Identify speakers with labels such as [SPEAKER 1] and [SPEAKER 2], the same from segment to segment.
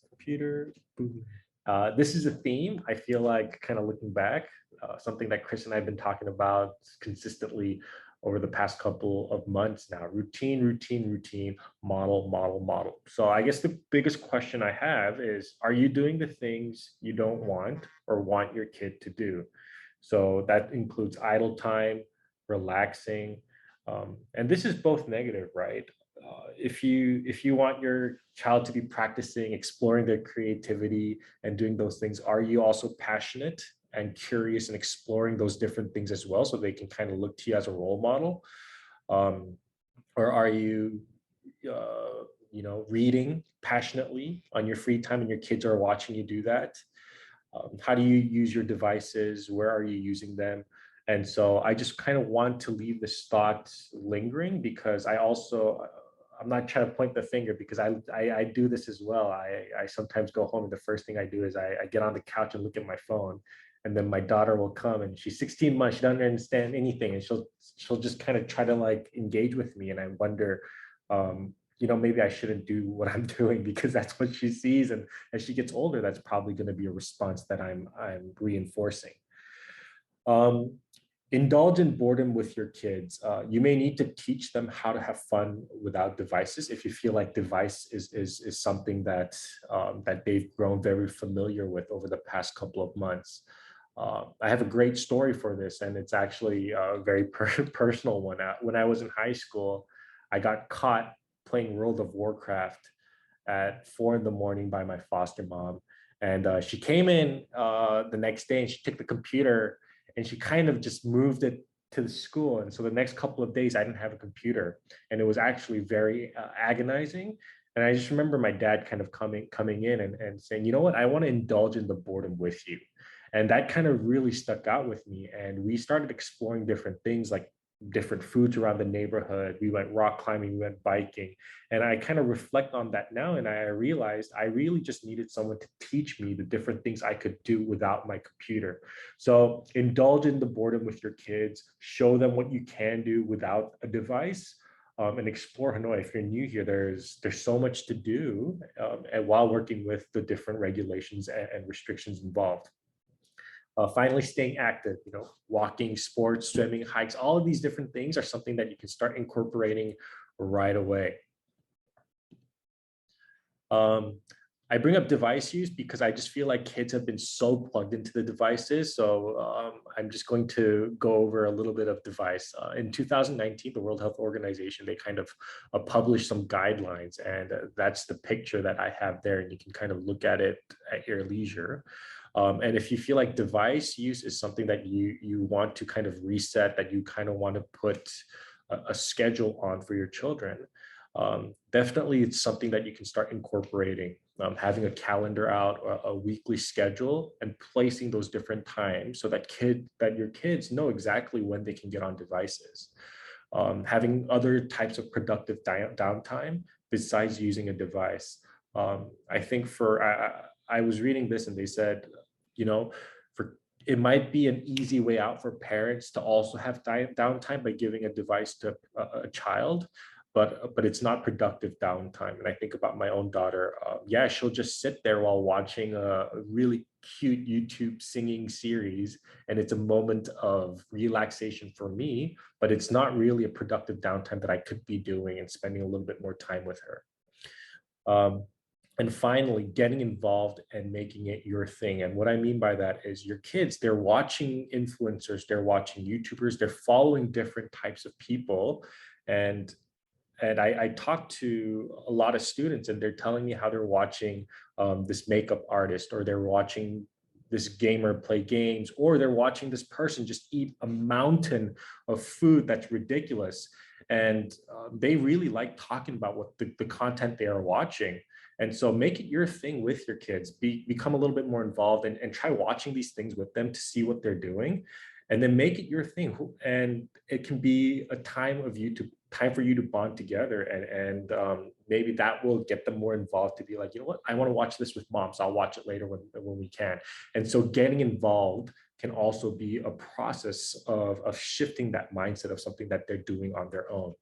[SPEAKER 1] Computer. Boom. This is a theme. I feel like kind of looking back, something that Chris and I have been talking about consistently over the past couple of months now. Routine, routine, routine, model, model, model. So I guess the biggest question I have is, are you doing the things you don't want or want your kid to do? So that includes idle time, relaxing, and this is both negative, right? If you want your child to be practicing, exploring their creativity and doing those things, are you also passionate and curious and exploring those different things as well, so they can kind of look to you as a role model? Um, or are you, reading passionately on your free time, and your kids are watching you do that? How do you use your devices? Where are you using them? And so I just kind of want to leave this thought lingering, because I'm not trying to point the finger, because I do this as well. I sometimes go home and the first thing I do is I get on the couch and look at my phone. And then my daughter will come, and she's 16 months, she doesn't understand anything. And she'll just kind of try to like engage with me. And I wonder, maybe I shouldn't do what I'm doing, because that's what she sees. And as she gets older, that's probably going to be a response that I'm reinforcing. Um, Indulge in boredom with your kids. You may need to teach them how to have fun without devices. If you feel like device is something that they've grown very familiar with over the past couple of months. I have a great story for this, and it's actually a very personal one. When I was in high school, I got caught playing World of Warcraft at 4 a.m. by my foster mom. And she came in the next day, and she took the computer and she kind of just moved it to the school. And so the next couple of days, I didn't have a computer, and it was actually very agonizing. And I just remember my dad kind of coming in and saying, you know what, I want to indulge in the boredom with you. And that kind of really stuck out with me. And we started exploring different things, like different foods around the neighborhood. We went rock climbing, we went biking. And I kind of reflect on that now, and I realized I really just needed someone to teach me the different things I could do without my computer. So indulge in the boredom with your kids, show them what you can do without a device. And explore Hanoi. If you're new here, there's so much to do, and while working with the different regulations and restrictions involved. Finally, staying active, walking, sports, swimming, hikes, all of these different things are something that you can start incorporating right away. I bring up device use because I just feel like kids have been so plugged into the devices. So I'm just going to go over a little bit of device. In 2019, the World Health Organization, they kind of published some guidelines, and that's the picture that I have there, and you can kind of look at it at your leisure. And if you feel like device use is something that you want to kind of reset, that you kind of want to put a schedule on for your children, definitely it's something that you can start incorporating, having a calendar out, or a weekly schedule, and placing those different times so that your kids know exactly when they can get on devices. Having other types of productive downtime besides using a device. I think I was reading this, and they said, it might be an easy way out for parents to also have downtime by giving a device to a child, but it's not productive downtime. And I think about my own daughter. Yeah, she'll just sit there while watching a really cute YouTube singing series, and it's a moment of relaxation for me, but it's not really a productive downtime that I could be doing and spending a little bit more time with her. And finally, getting involved and making it your thing. And what I mean by that is, your kids, they're watching influencers, they're watching YouTubers, they're following different types of people. And I talk to a lot of students, and they're telling me how they're watching this makeup artist, or they're watching this gamer play games, or they're watching this person just eat a mountain of food that's ridiculous. And they really like talking about what the content they are watching. And so make it your thing with your kids. Become a little bit more involved, and try watching these things with them to see what they're doing, and then make it your thing. And it can be a time for you to bond together, and maybe that will get them more involved, to be like, you know what, I want to watch this with mom, so I'll watch it later when we can. And so getting involved can also be a process of shifting that mindset of something that they're doing on their own.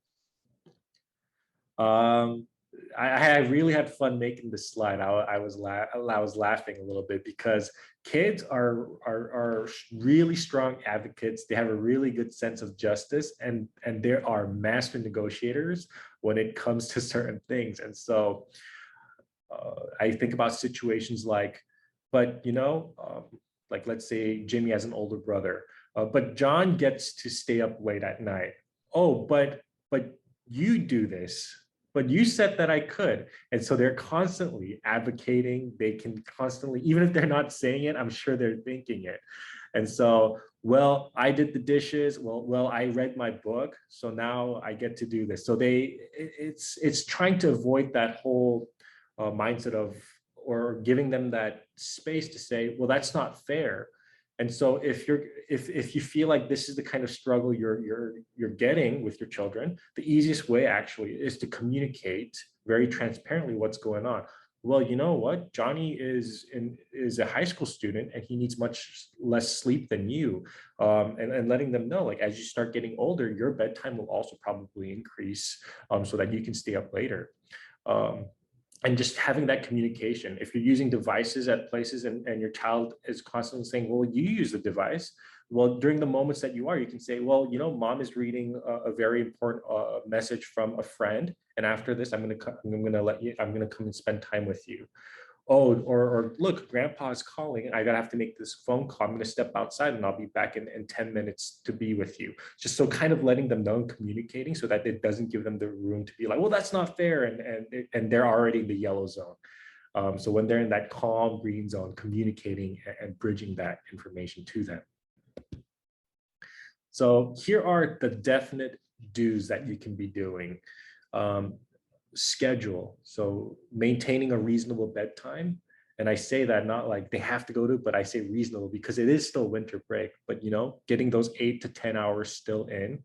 [SPEAKER 1] I really had fun making this slide. I was laughing a little bit because kids are really strong advocates. They have a really good sense of justice, and they are master negotiators when it comes to certain things. And so I think about situations like, but like let's say Jimmy has an older brother, but John gets to stay up late at night. Oh, but you do this, but you said that I could. And so they're constantly advocating. They can constantly, even if they're not saying it, I'm sure they're thinking it. And so, well, I did the dishes. Well, I read my book, so now I get to do this. So it's trying to avoid that whole mindset of, or giving them that space to say, well, that's not fair. And so if you feel like this is the kind of struggle you're getting with your children, the easiest way actually is to communicate very transparently what's going on. Well, you know what? Johnny is a high school student and he needs much less sleep than you. And letting them know, like, as you start getting older, your bedtime will also probably increase, so that you can stay up later. And just having that communication. If you're using devices at places and your child is constantly saying, well, you use the device. Well, during the moments that you can say, well, mom is reading a very important message from a friend. And after this, I'm going to come and spend time with you. Oh, or look, grandpa is calling. I have to make this phone call. I'm going to step outside and I'll be back in 10 minutes to be with you. Just so kind of letting them know and communicating so that it doesn't give them the room to be like, well, that's not fair. And they're already in the yellow zone. So when they're in that calm green zone, communicating and bridging that information to them. So here are the definite do's that you can be doing. Schedule. So maintaining a reasonable bedtime. And I say that not like they have to go to, but I say reasonable because it is still winter break, but getting those 8 to 10 hours still in.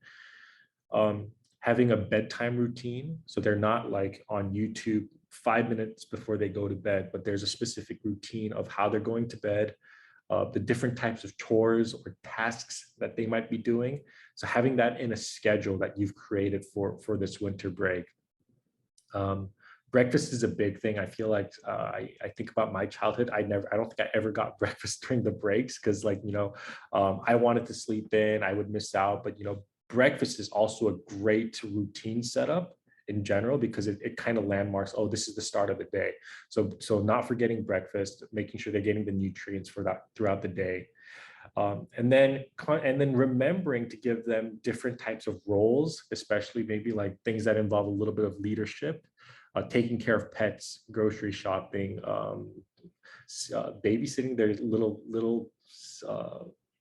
[SPEAKER 1] Having a bedtime routine. So they're not like on YouTube 5 minutes before they go to bed, but there's a specific routine of how they're going to bed, the different types of chores or tasks that they might be doing. So having that in a schedule that you've created for this winter break. Breakfast is a big thing. I feel like I think about my childhood. I don't think I ever got breakfast during the breaks because I wanted to sleep in, I would miss out. But breakfast is also a great routine setup in general because it kind of landmarks, oh, this is the start of the day. So not forgetting breakfast, making sure they're getting the nutrients for that throughout the day. And then remembering to give them different types of roles, especially maybe like things that involve a little bit of leadership, taking care of pets, grocery shopping, babysitting their little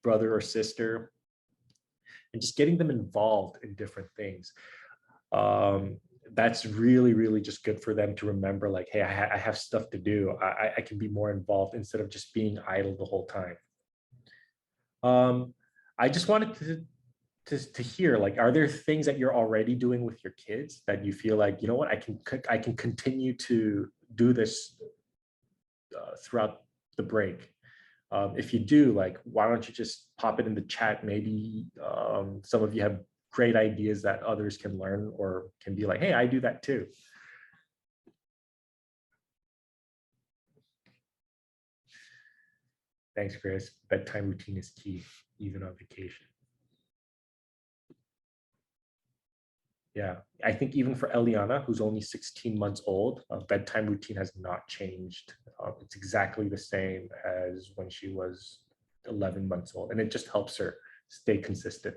[SPEAKER 1] brother or sister, and just getting them involved in different things. That's really, really just good for them to remember, like, hey, I have stuff to do. I can be more involved instead of just being idle the whole time. I just wanted to hear, like, are there things that you're already doing with your kids that you feel like, what, I can continue to do this throughout the break? If you do, like, why don't you just pop it in the chat? Maybe some of you have great ideas that others can learn or can be like, hey, I do that too. Thanks, Chris. Bedtime routine is key, even on vacation. Yeah, I think even for Eliana, who's only 16 months old, bedtime routine has not changed. It's exactly the same as when she was 11 months old, and it just helps her stay consistent.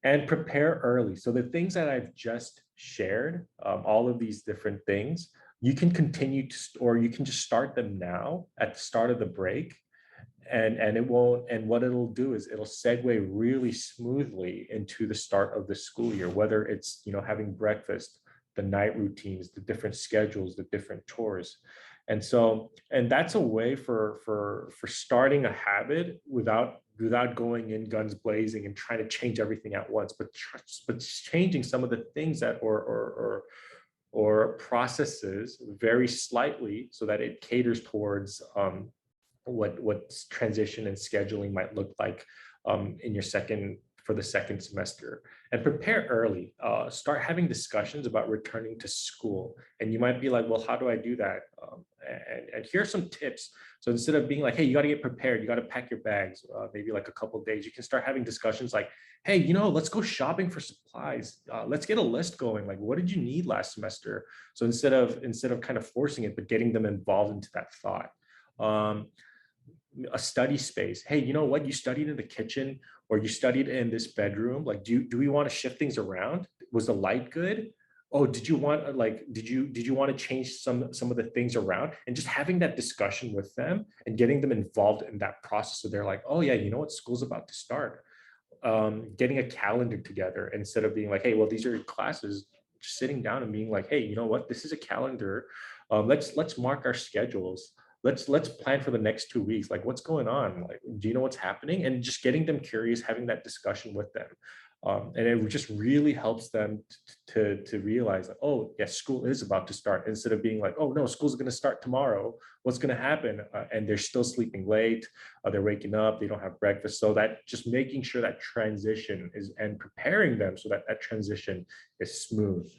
[SPEAKER 1] And prepare early. So the things that I've just shared, all of these different things, you can continue to, or you can just start them now at the start of the break. And it won't, and what it'll do is it'll segue really smoothly into the start of the school year, whether it's, having breakfast, the night routines, the different schedules, the different chores. And so, and that's a way for starting a habit without going in guns blazing and trying to change everything at once, but changing some of the things that or processes very slightly so that it caters towards what transition and scheduling might look like in your for the second semester. And prepare early. Start having discussions about returning to school. And you might be like, well, how do I do that? And here are some tips. So instead of being like, hey, you got to get prepared, you got to pack your bags, maybe like a couple of days, you can start having discussions like, hey, you know, let's go shopping for supplies. Let's get a list going. Like, what did you need last semester? So instead of kind of forcing it, but getting them involved into that thought. A study space. Hey, you know what? You studied in the kitchen or you studied in this bedroom. Like, do we want to shift things around? Was the light good? Oh, did you want did you want to change some of the things around? And just having that discussion with them and getting them involved in that process. So they're like, oh yeah, you know what? School's about to start. Getting a calendar together instead of being like, hey, well, these are your classes. Just sitting down and being like, hey, you know what? This is a calendar. Let's mark our schedules. Let's plan for the next 2 weeks. Like, what's going on? Like, do you know what's happening? And just getting them curious, having that discussion with them. And it just really helps them to realize, like, oh, yes, school is about to start, instead of being like, oh, no, school's going to start tomorrow. What's going to happen? And they're still sleeping late. They're waking up. They don't have breakfast. So that just making sure that transition is, and preparing them so that that transition is smooth.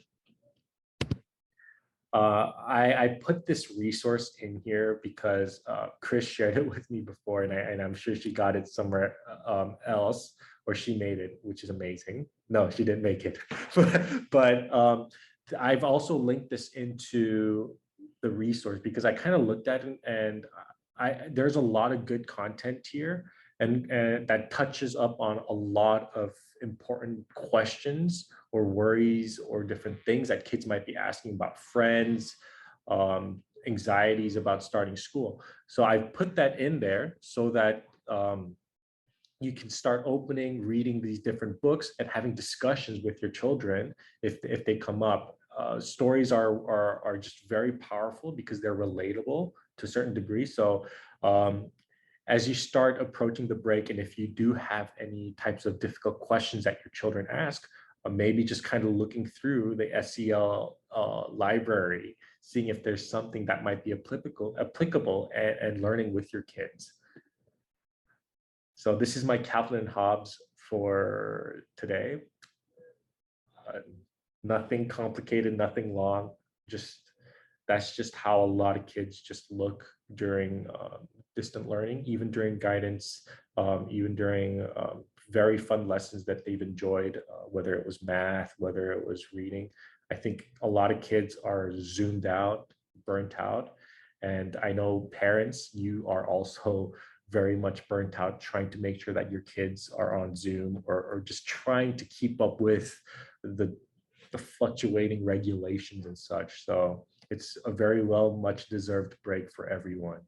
[SPEAKER 1] I put this resource in here because Chris shared it with me before, and I'm sure she got it somewhere else, or she made it, which is amazing. No, she didn't make it, but I've also linked this into the resource because I kind of looked at it, and there's a lot of good content here, and that touches up on a lot of important questions or worries or different things that kids might be asking about friends, anxieties about starting school. So I've put that in there so that you can start opening, reading these different books and having discussions with your children if they come up. Stories are just very powerful because they're relatable to a certain degree. So as you start approaching the break, and if you do have any types of difficult questions that your children ask, maybe just kind of looking through the SEL library, seeing if there's something that might be applicable and learning with your kids. So this is my Kaplan and Hobbes for today. Nothing complicated, nothing long. That's just how a lot of kids just look during distant learning, even during guidance, even during very fun lessons that they've enjoyed, whether it was math, whether it was reading. I think a lot of kids are zoomed out, burnt out. And I know parents, you are also very much burnt out trying to make sure that your kids are on Zoom, or just trying to keep up with the fluctuating regulations and such. So it's a very much deserved break for everyone.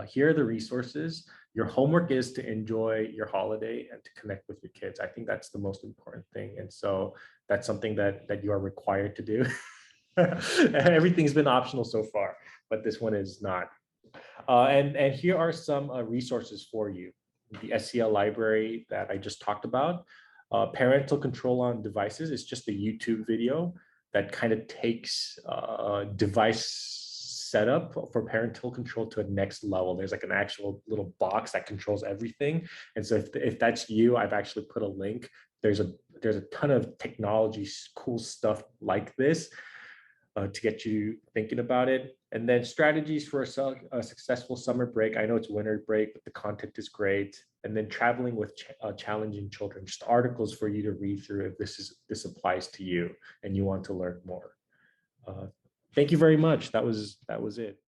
[SPEAKER 1] Here are the resources. Your homework is to enjoy your holiday and to connect with your kids. I think that's the most important thing. And so that's something that you are required to do. Everything's been optional so far, but this one is not. And here are some resources for you. The SEL library that I just talked about. Parental control on devices is just a YouTube video that kind of takes device setup for parental control to a next level. There's like an actual little box that controls everything. And so if that's you, I've actually put a link. There's a ton of technology, cool stuff like this to get you thinking about it. And then strategies for a successful summer break. I know it's winter break, but the content is great. And then traveling with challenging children, just articles for you to read through if this applies to you and you want to learn more. Thank you very much. That was it.